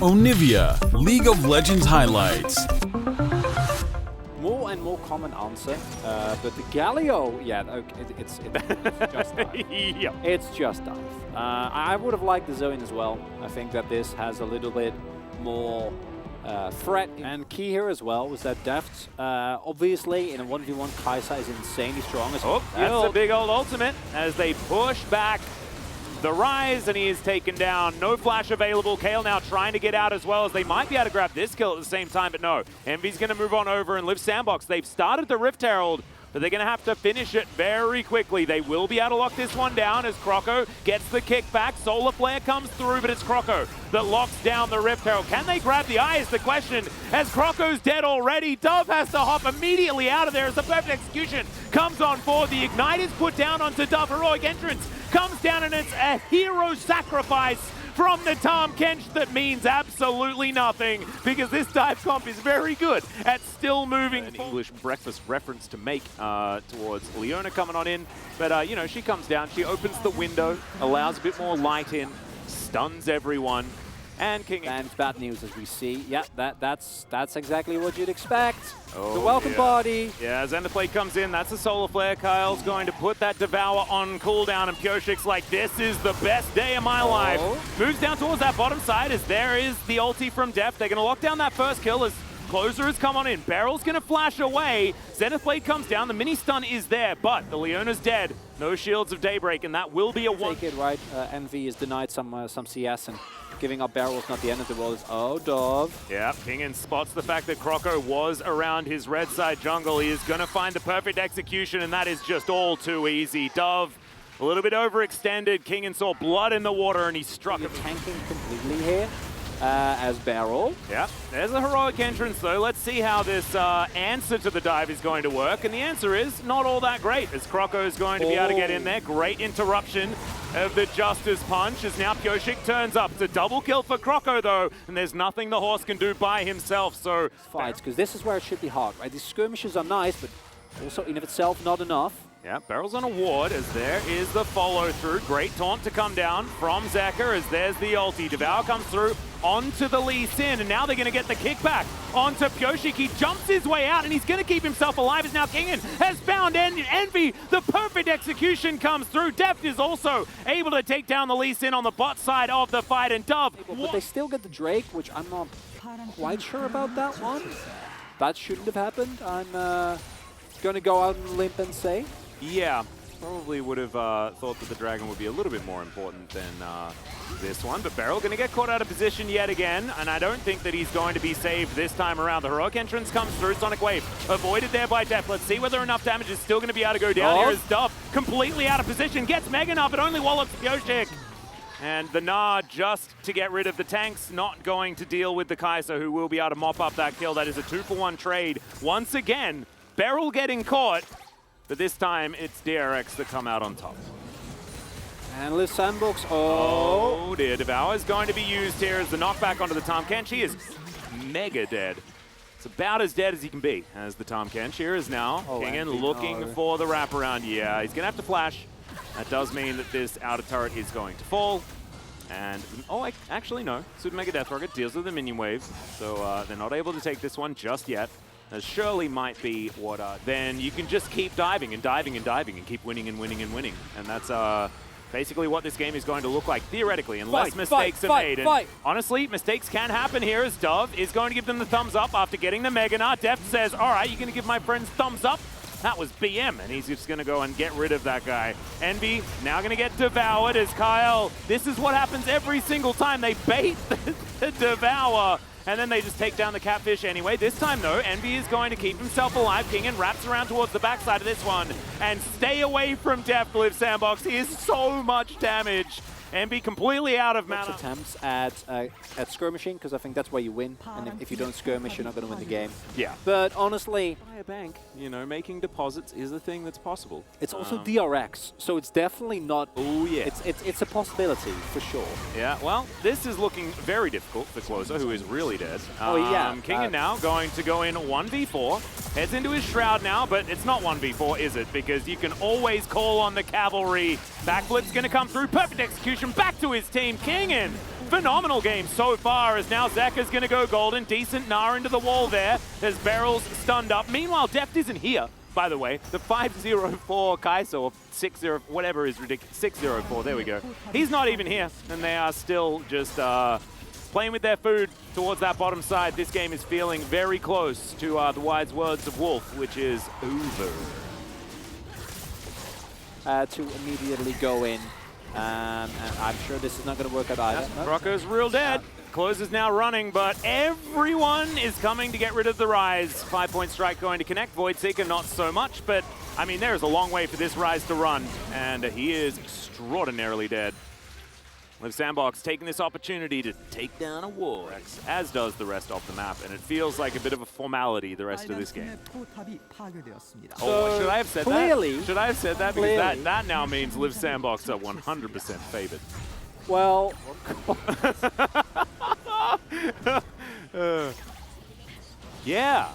Onivia, League of Legends highlights. More and more common answer, but the Galio, yeah, okay, it's just dive. Yep. It's just dive. I would have liked the Zoe as well. I think that this has a little bit more threat. And key here as well was that Deft, obviously in a 1v1, Kai'Sa is insanely strong. Oh, that's a big old ultimate as they push back the Rise, and he is taken down. No flash available. Kayle now trying to get out as well, as they might be able to grab this kill at the same time, but no. Envy's going to move on over and Liiv SANDBOX. They've started the Rift Herald, but they're going to have to finish it very quickly. They will be able to lock this one down as Croco gets the kickback. Solar Flare comes through, but it's Croco that locks down the Rift Herald. Can they grab the eye is the question, as Croco's dead already. Dove has to hop immediately out of there as the perfect execution comes on board. The Ignite is put down onto Dove. Heroic entrance comes down, and it's a hero sacrifice from the Tahm Kench that means absolutely nothing, because this dive comp is very good at still moving. An English breakfast reference to make towards Leona coming on in, but you know, she comes down, she opens the window, allows a bit more light in, stuns everyone, and King. And it's bad news as we see. Yeah, that's exactly what you'd expect. Oh, the welcome body. Yeah, as Enderplate comes in, that's a Solar Flare. Kyle's going to put that Devour on cooldown, and Pioshik's like, this is the best day of my life. Moves down towards that bottom side as there is the ulti from Deft. They're going to lock down that first kill as Closer has come on in. Barrel's going to flash away. Zenith Blade comes down. The mini stun is there, but the Leona's dead. No Shields of Daybreak, and that will be a one. Take it right. Envy is denied some CS, and giving up Barrel is not the end of the world. Oh, Dove. Yeah, Kingen spots the fact that Croco was around his red side jungle. He is going to find the perfect execution, and that is just all too easy. Dove, a little bit overextended. Kingen saw blood in the water, and he struck him. Tanking completely here. As Barrel. Yeah, there's a heroic entrance though. Let's see how this answer to the dive is going to work. And the answer is not all that great, as Croco is going to be able to get in there. Great interruption of the Justice Punch as now Pioshik turns up. It's a double kill for Croco though, and there's nothing the horse can do by himself. So fights, because this is where it should be hard, right? These skirmishes are nice, but also in of itself not enough. Yeah, Barrel's on a ward as there is the follow through. Great taunt to come down from Zeka as there's the ulti. Devour comes through onto the Lee Sin, and now they're going to get the kickback onto Pioshik. He jumps his way out, and he's going to keep himself alive as now Kingen has found Envy. The perfect execution comes through. Deft is also able to take down the Lee Sin on the bot side of the fight, and Dove. But they still get the Drake, which I'm not quite sure about that one. That shouldn't have happened. I'm going to go out on a limb and say. Yeah, probably would have thought that the Dragon would be a little bit more important than this one. But Barrel going to get caught out of position yet again, and I don't think that he's going to be saved this time around. The heroic entrance comes through. Sonic Wave avoided there by Deft. Let's see whether enough damage is still going to be able to go down here as Dove completely out of position. Gets Mega Knife, but only wallops Pioshik. And the Gnar, just to get rid of the tanks, not going to deal with the Kai'Sa, who will be able to mop up that kill. That is a 2-for-1 trade. Once again, Barrel getting caught. But this time, it's DRX that come out on top. And Liiv SANDBOX, oh dear, Devour is going to be used here as the knockback onto the Tahm Kench. He is mega dead. It's about as dead as he can be, as the Tahm Kench here is now. Kingen looking for the wraparound. Yeah, he's going to have to flash. That does mean that this outer turret is going to fall. And, actually no, Super Mega Death Rocket deals with the minion wave. So they're not able to take this one just yet. As surely might be what, then you can just keep diving and diving and diving and keep winning and winning and winning. And that's basically what this game is going to look like, theoretically, unless mistakes are made. And honestly, mistakes can happen here as Dove is going to give them the thumbs up after getting the Mega Knight. Deft says, all right, you're going to give my friends thumbs up? That was BM, and he's just going to go and get rid of that guy. Envy now going to get devoured as Kyle. This is what happens every single time. They bait the Devour. And then they just take down the Catfish anyway. This time, though, Envy is going to keep himself alive. Kingen wraps around towards the backside of this one. And stay away from Deft, Liiv SANDBOX. He is so much damage. Envy completely out of mana. Attempts at skirmishing, because I think that's where you win. And if you don't skirmish, you're not going to win the game. Yeah. But honestly, buy a bank, you know, making deposits is a thing that's possible. It's also DRX, so it's definitely not. Oh yeah. It's a possibility for sure. Yeah. Well, this is looking very difficult for Closer, who is really dead. Kingen now going to go in 1v4. Heads into his shroud now, but it's not 1v4, is it? Because you can always call on the cavalry. Backflip's going to come through. Perfect execution. Back to his team. Kingen phenomenal game so far, as now Zeka's going to go golden. Decent Gnar into the wall there. There's barrels stunned up. Meanwhile, Deft isn't here, by the way. The 504 Kaiser, or 60, whatever is ridiculous. 604, there we go. He's not even here, and they are still just playing with their food towards that bottom side. This game is feeling very close to the wise words of Wolf, which is over. To immediately go in. And I'm sure this is not going to work out either. Crocco's real dead. Close is now running, but everyone is coming to get rid of the Rise. 5-point strike going to connect. Voidseeker not so much, but I mean, there is a long way for this Rise to run, and he is extraordinarily dead. Liiv SANDBOX taking this opportunity to take down a DRX, as does the rest of the map, and it feels like a bit of a formality the rest of this game. So should I have said clearly, that? Should I have said that? Because that now means Liiv SANDBOX are 100% favored. Well, yeah,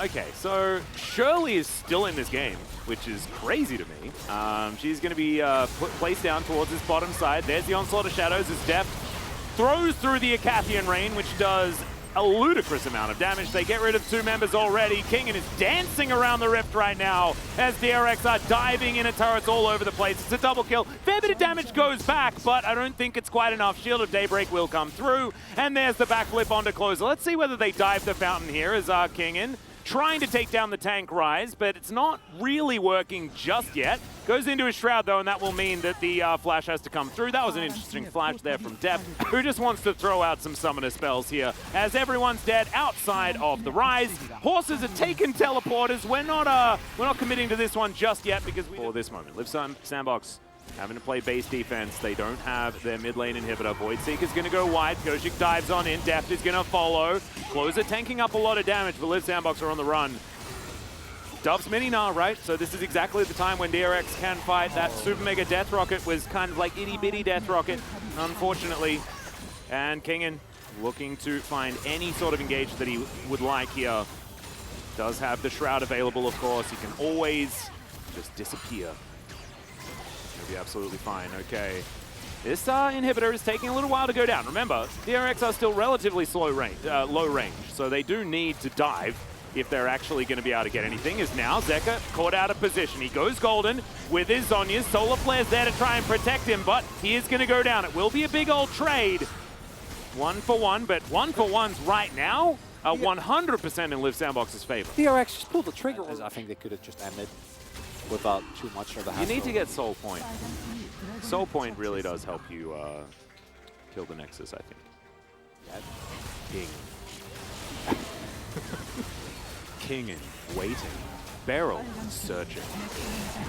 okay, so Shirley is still in this game, which is crazy to me. She's going to be placed down towards this bottom side. There's the onslaught of shadows as Deft throws through the Acathian Rain, which does a ludicrous amount of damage. They get rid of 2 members already. Kingen is dancing around the rift right now as DRX are diving in at turrets all over the place. It's a double kill. Fair bit of damage goes back, but I don't think it's quite enough. Shield of Daybreak will come through, and there's the backflip onto Closer. Let's see whether they dive the fountain here as Kingen trying to take down the tank Rise, but it's not really working just yet. Goes into his Shroud, though, and that will mean that the flash has to come through. That was an interesting flash there from Deft, who just wants to throw out some summoner spells here, as everyone's dead outside of the Rise. Horses are taking teleporters. We're not committing to this one just yet, because for this moment, Liiv SANDBOX having to play base defense. They don't have their mid lane inhibitor. Voidseeker's going to go wide. Gojik dives on in. Deft is going to follow. Closer tanking up a lot of damage, but Liiv SANDBOX are on the run. Dove's mini Gnar, right? So this is exactly the time when DRX can fight. That Super Mega Death Rocket was kind of like itty-bitty Death Rocket, unfortunately. And Kingen looking to find any sort of engage that he would like here. Does have the Shroud available, of course. He can always just disappear. Be absolutely fine. Okay, this inhibitor is taking a little while to go down. Remember, DRX are still relatively low range, so they do need to dive if they're actually going to be able to get anything. Is now Zeka caught out of position. He goes golden with his Zhonya's. Solar Flare's there to try and protect him, but he is going to go down. It will be a big old trade. 1-for-1, but 1-for-1s right now are 100% in Liiv SANDBOX's favor. DRX just pulled the trigger. I think they could have just ended without too much of the hassle. You need to get Soul Point. Soul Point really does help you kill the Nexus, I think. Yeah. King. Kingen waiting. Beryl searching.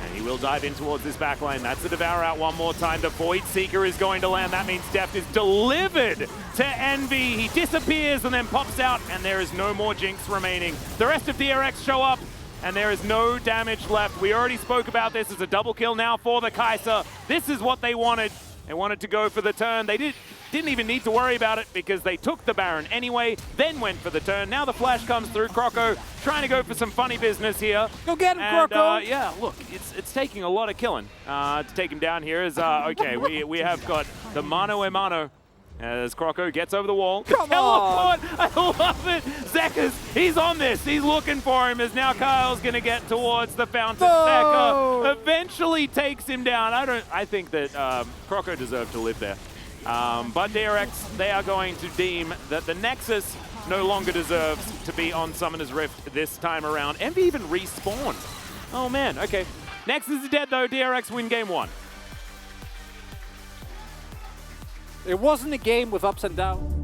And he will dive in towards this backline. That's the Devour out one more time. The Voidseeker is going to land. That means Deft is delivered to Envy. He disappears and then pops out, and there is no more Jinx remaining. The rest of DRX show up, and there is no damage left. We already spoke about this as a double kill now for the Kaiser. This is what they wanted. They wanted to go for the turn. They didn't even need to worry about it because they took the Baron anyway, then went for the turn. Now the flash comes through. Crocco trying to go for some funny business here. Go get him, Crocco! Yeah, look, it's taking a lot of killing to take him down here. Okay, we have got the mano a mano as Crocco gets over the wall. Come on! I love it! Zekas, he's on this. He's looking for him as now Kyle's going to get towards the fountain. No! Zeka eventually takes him down. I think that Crocco deserved to live there. But DRX, they are going to deem that the Nexus no longer deserves to be on Summoner's Rift this time around. Envy even respawned. Oh man, okay. Nexus is dead though. DRX win game 1. It wasn't a game with ups and downs.